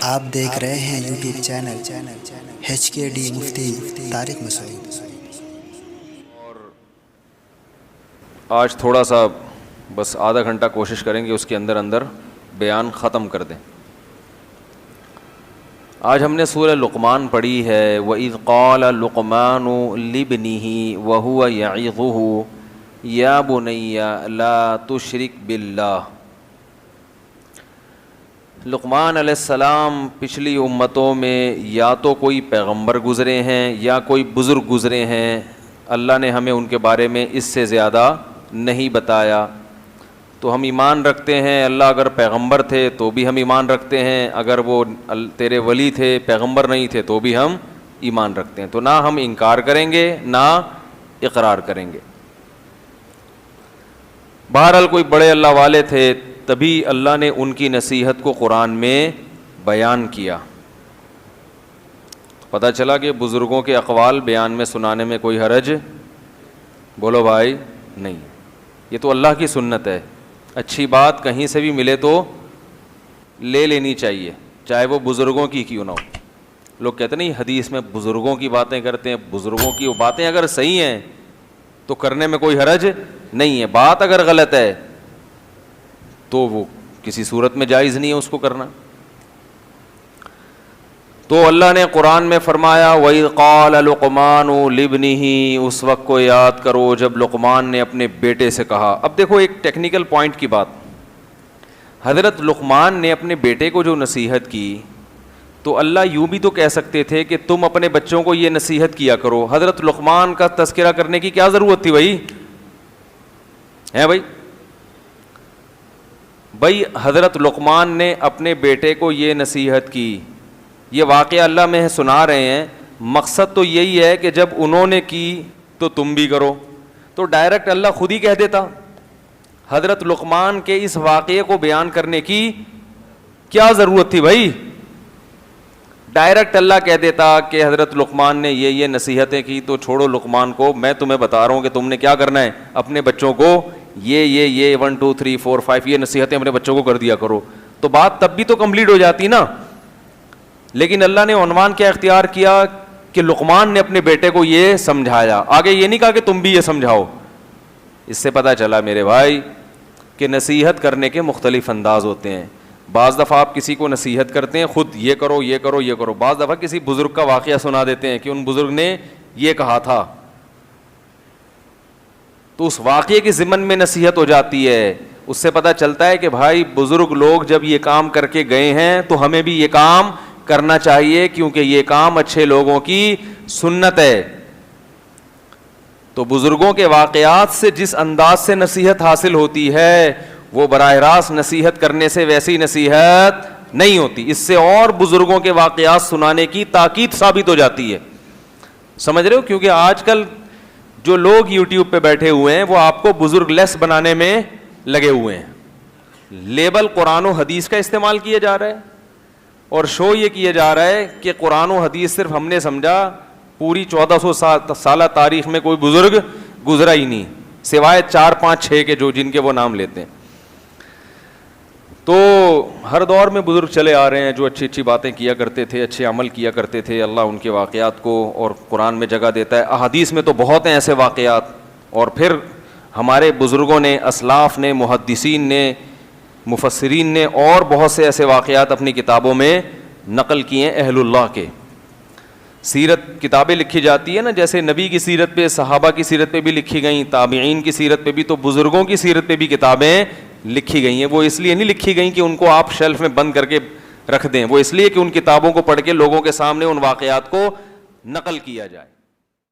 آپ دیکھ رہے ہیں یوٹیوب چینل HKD مفتی طارق مسعود۔ اور آج تھوڑا سا بس آدھا گھنٹہ کوشش کریں گے اس کے اندر بیان ختم کر دیں۔ آج ہم نے سورہ لقمان پڑھی ہے، وَإِذْ قَالَ لُقْمَانُ لِابْنِهِ وَهُوَ يَعِظُهُ يَا بُنَيَّ لَا تُشْرِكْ بِاللَّهِ۔ لقمان علیہ السلام پچھلی امتوں میں یا تو کوئی پیغمبر گزرے ہیں یا کوئی بزرگ گزرے ہیں، اللہ نے ہمیں ان کے بارے میں اس سے زیادہ نہیں بتایا، تو ہم ایمان رکھتے ہیں اللہ اگر پیغمبر تھے تو بھی ہم ایمان رکھتے ہیں، اگر وہ تیرے ولی تھے پیغمبر نہیں تھے تو بھی ہم ایمان رکھتے ہیں، تو نہ ہم انکار کریں گے نہ اقرار کریں گے۔ بہرحال کوئی بڑے اللہ والے تھے، تبھی اللہ نے ان کی نصیحت کو قرآن میں بیان کیا۔ پتہ چلا کہ بزرگوں کے اقوال بیان میں سنانے میں کوئی حرج بولو بھائی نہیں، یہ تو اللہ کی سنت ہے، اچھی بات کہیں سے بھی ملے تو لے لینی چاہیے، چاہے وہ بزرگوں کی کیوں نہ ہو۔ لوگ کہتے نہیں حدیث میں بزرگوں کی باتیں کرتے ہیں، بزرگوں کی وہ باتیں اگر صحیح ہیں تو کرنے میں کوئی حرج نہیں ہے، بات اگر غلط ہے تو وہ کسی صورت میں جائز نہیں ہے اس کو کرنا۔ تو اللہ نے قرآن میں فرمایا وَإِذْ قَالَ لُقْمَانُ لِابْنِهِ، اس وقت کو یاد کرو جب لقمان نے اپنے بیٹے سے کہا۔ اب دیکھو ایک ٹیکنیکل پوائنٹ کی بات، حضرت لقمان نے اپنے بیٹے کو جو نصیحت کی تو اللہ یوں بھی تو کہہ سکتے تھے کہ تم اپنے بچوں کو یہ نصیحت کیا کرو، حضرت لقمان کا تذکرہ کرنے کی کیا ضرورت تھی بھائی حضرت لقمان نے اپنے بیٹے کو یہ نصیحت کی، یہ واقعہ اللہ میں سنا رہے ہیں، مقصد تو یہی ہے کہ جب انہوں نے کی تو تم بھی کرو، تو ڈائریکٹ اللہ خود ہی کہہ دیتا۔ حضرت لقمان کے اس واقعے کو بیان کرنے کی کیا ضرورت تھی بھائی؟ ڈائریکٹ اللہ کہہ دیتا کہ حضرت لقمان نے یہ نصیحتیں کی تو چھوڑو لقمان کو، میں تمہیں بتا رہا ہوں کہ تم نے کیا کرنا ہے، اپنے بچوں کو یہ 1 2 3 4 5 یہ نصیحتیں اپنے بچوں کو کر دیا کرو، تو بات تب بھی تو کمپلیٹ ہو جاتی نا۔ لیکن اللہ نے عنوان کیا اختیار کیا کہ لقمان نے اپنے بیٹے کو یہ سمجھایا، آگے یہ نہیں کہا کہ تم بھی یہ سمجھاؤ۔ اس سے پتہ چلا میرے بھائی کہ نصیحت کرنے کے مختلف انداز ہوتے ہیں۔ بعض دفعہ آپ کسی کو نصیحت کرتے ہیں خود یہ کرو یہ کرو یہ کرو، بعض دفعہ کسی بزرگ کا واقعہ سنا دیتے ہیں کہ ان بزرگ نے یہ کہا تھا، تو اس واقعے کی ضمن میں نصیحت ہو جاتی ہے۔ اس سے پتہ چلتا ہے کہ بھائی بزرگ لوگ جب یہ کام کر کے گئے ہیں تو ہمیں بھی یہ کام کرنا چاہیے، کیونکہ یہ کام اچھے لوگوں کی سنت ہے۔ تو بزرگوں کے واقعات سے جس انداز سے نصیحت حاصل ہوتی ہے وہ براہ راست نصیحت کرنے سے ویسی نصیحت نہیں ہوتی، اس سے اور بزرگوں کے واقعات سنانے کی تاکید ثابت ہو جاتی ہے۔ سمجھ رہے ہو؟ کیونکہ آج کل جو لوگ یوٹیوب پہ بیٹھے ہوئے ہیں وہ آپ کو بزرگ لیس بنانے میں لگے ہوئے ہیں، لیبل قرآن و حدیث کا استعمال کیا جا رہا ہے اور شو یہ کیا جا رہا ہے کہ قرآن و حدیث صرف ہم نے سمجھا، پوری 1400 سالہ تاریخ میں کوئی بزرگ گزرا ہی نہیں سوائے 4 5 6 کے جن کے وہ نام لیتے ہیں۔ تو ہر دور میں بزرگ چلے آ رہے ہیں جو اچھی اچھی باتیں کیا کرتے تھے، اچھے عمل کیا کرتے تھے، اللہ ان کے واقعات کو اور قرآن میں جگہ دیتا ہے، احادیث میں تو بہت ہیں ایسے واقعات، اور پھر ہمارے بزرگوں نے، اسلاف نے، محدثین نے، مفسرین نے اور بہت سے ایسے واقعات اپنی کتابوں میں نقل کیے ہیں اہل اللہ کے۔ سیرت کتابیں لکھی جاتی ہے نا، جیسے نبی کی سیرت پہ، صحابہ کی سیرت پہ بھی لکھی گئیں، تابعین کی سیرت پہ بھی، تو بزرگوں کی سیرت پہ بھی کتابیں لکھی گئی ہیں۔ وہ اس لیے نہیں لکھی گئیں کہ ان کو آپ شیلف میں بند کر کے رکھ دیں، وہ اس لیے کہ ان کتابوں کو پڑھ کے لوگوں کے سامنے ان واقعات کو نقل کیا جائے۔